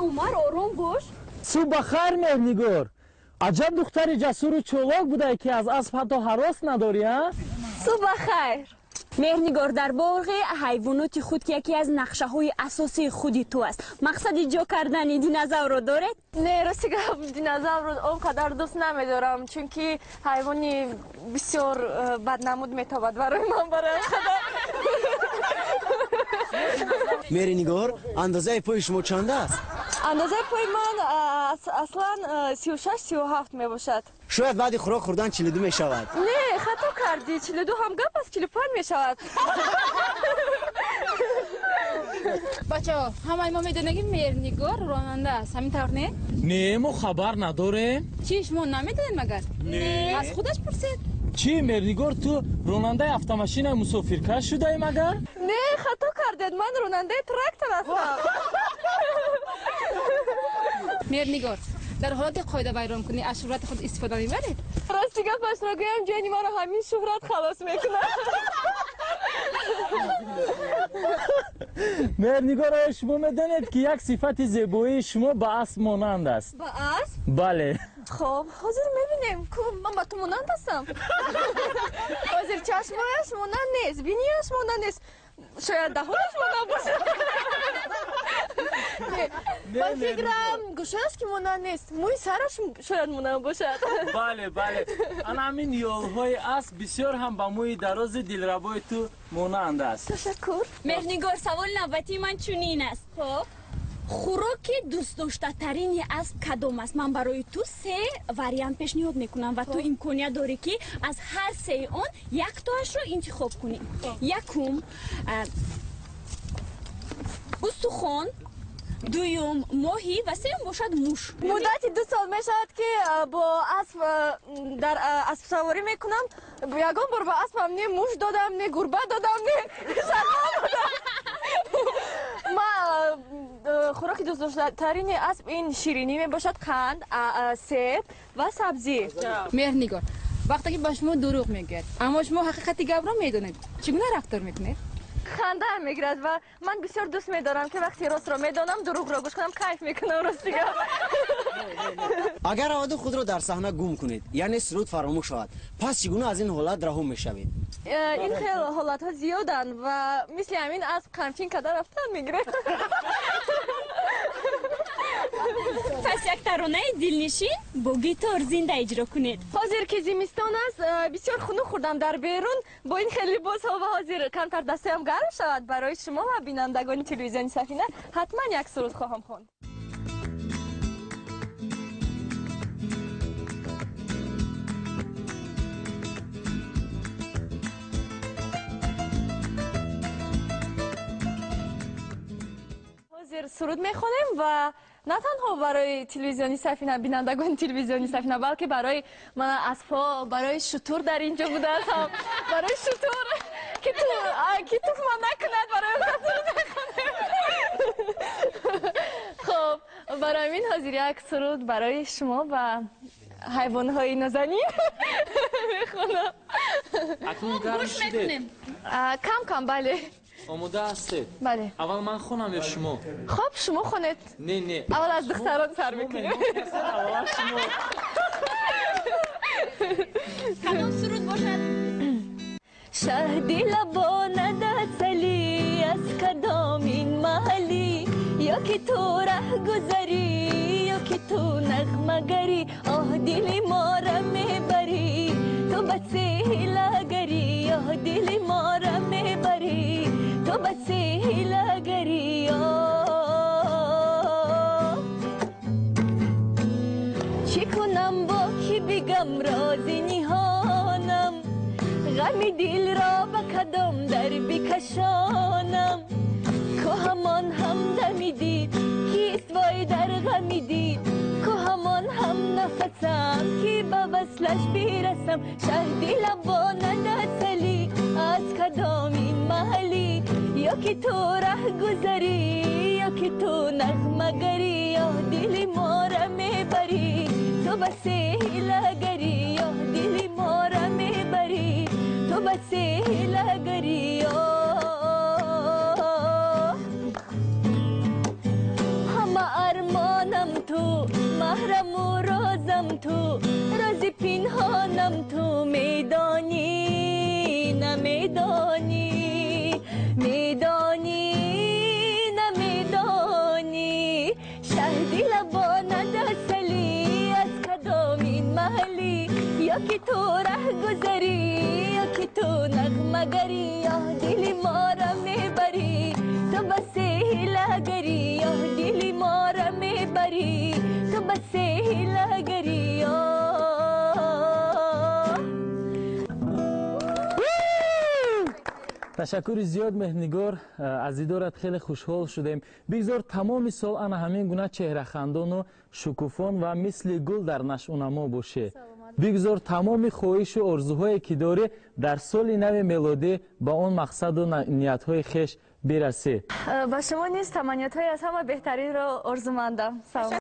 عمر آروم باش. صبح بخیر مهرنگار. عجب دختر جسور و چالاک بوده که از اسب حتی هراس نداری ها؟ صبح بخیر. مهرنگار، در باغ حیوانات خود که یکی از نقشه های اساسی خودی تو است. مقصد جو کردن دینозاور رو دارد؟ نه، راستی گفتم دینозاور رو اونقدر دوست نمیدارم، چون که حیوانی بسیار بدنمود میتابد برای من. برای خدا مهرنگار، اندازه پای شما چند است؟ اندازه پای من اصلا 36-37 می باشد. شاید بعد خوراک خوردن 42 می شود. نه، خطا کردی. 42 هم گپ است، 45 می شود. بچه ها، همه ما میدونیم مهرنگار راننده است. همین طور نه؟ نه، ما خبر نداریم. چی شما نمیدونید مگر؟ نه. از خودش پرسید. چی مهرنگار، تو راننده افتا-ماشین مسافرکش شده ای مگر؟ نه، خطا کردید. من راننده تراکتور هستم. مهرنگار، در حالت قاعده بیان کنی از شهرت خود استفاده میبرید؟ راستی گپش را گویم، جانی ما رو همین شهرت خلاص میکنه. مهرنگار، شما میدونید که یک صفت زیبایی شما به اسب مانند است. با اسب؟ بله. خب حاضر میبینیم که من با تو مانند هستم. حاضر چشمایش مانند نیست، بینیش مانند نیست، شاید دهانش مانند باشه. من فکرم گوشش که مانند نیست، موی سرش شاید مانند باشد. بله بله، انا همین یالهای اسب بسیار هم با موی دراز دلربای تو مانند است. تشکر. مهرنگار، سوال نوبتی من چنین است. خب خوراک دوست داشته ترین اسب کدام است؟ من برای تو 3 واریانت پیشنهاد میکنم و تو امکانیت داری که از هر 3 آن یک تاش رو انتخاب کنی. یکم استخوان، دویم ماهی و سوم باشد موش. مدتی 2 سال میشود که با اسب در اسب سواری میکنم. یگان بار با اسبم نه موش دادم، نه گربه دادم، نه شلوار دادم. ما خوراک دوست داشته ترین اسب این شیرینی می باشد، قند، سیب و سبزی. مهرنگار، وقتی که با شما دروغ میگه اما شما حقیقت گپ را میدونید، چگونه رفتار میکنید؟ خنده میگیرد و من بسیار دوست میدارم که وقتی راست را میدانم دروغ را گوش کنم، کیف میکنم. راستی اگر آواز خود را در صحنه گم کنید، یعنی سرود فراموش شود، پس چگونه از این حالت رها میشوید؟ این خیلی حالت ها زیادن و مثل همین اسب قمچین کده رفتن میگیره. پس یک ترانه دلنشین با گیتار زنده اجرا کنید. حاضر که زمستان است، بسیار خنک خوردم در بیرون، با این خیلی لباس ها و حاضر کمتر دستم گرم شود. برای شما و بینندگان تلویزیون سفینه حتما یک سرود خواهم خواند. حاضر سرود میخوانیم و نه تنها برای تلویزیونی سفینه، بینندگان تلویزیونی سفینه، بلکه برای من اسب‌ها، برای شتر در اینجا بوده هستم، برای شتر که تو من نکند برای سرود میخوانیم. خب برای این حاضر یک سرود برای شما و حیوان‌های نازنین میخوانم. اکنون گرم شده؟ کم کم. بله. آماده هستید؟ بله. اول من خونم یا شما؟ خب شما خونید. نه اول از دختران سر میکنیم. اول شما. کدام سرود باشد؟ شهدی لبانه دستلی از کدام این محلی، یا که تو ره گذری یا که تو نغمه گری، آه دل ما را میبری تو بس هیله‌گری، یا دل ما را میبری تو بس هیله‌گری. چی کنم با کی بگم راز نهانم، غم دل را به کدام در بکشانم، که همان همدمی دید کیست وای در غمی دید، که همان هم نفسم که به وصلش برسم. شهدی لبانه دستلی از کدام این محلی، یا که تو ره گذری یا که تو نغمه گری، یا دل ما را میبری تو بس هیله‌گری، یا دل ما را میبری تو بس هیله‌گری. همه ارمان تو راز پنهانم تو میدانی نمیدانی میدانی نمیدانی شهدی لبانت اصلی از کدام این محلی یا که تو ره گذری یا که تو نغمه گری یا دل ما را میبری تو بس هیله‌گری یا دل ما را میبری تو بس هیله‌گری تشکر زیاد مهنگار از دیدارت خیلی خوشحال شدیم. بگذار تمام سال انا همین گونه چهره خندان و شکوفان و مثل گل در نشو و نما باشه. بگذار تمام خواهش و آرزوهایی که داری در سال نو میلادی با اون مقصد و نیت‌های خویش برسه. با شما نیز تمنیت‌های از همه بهترین را آرزو مندم.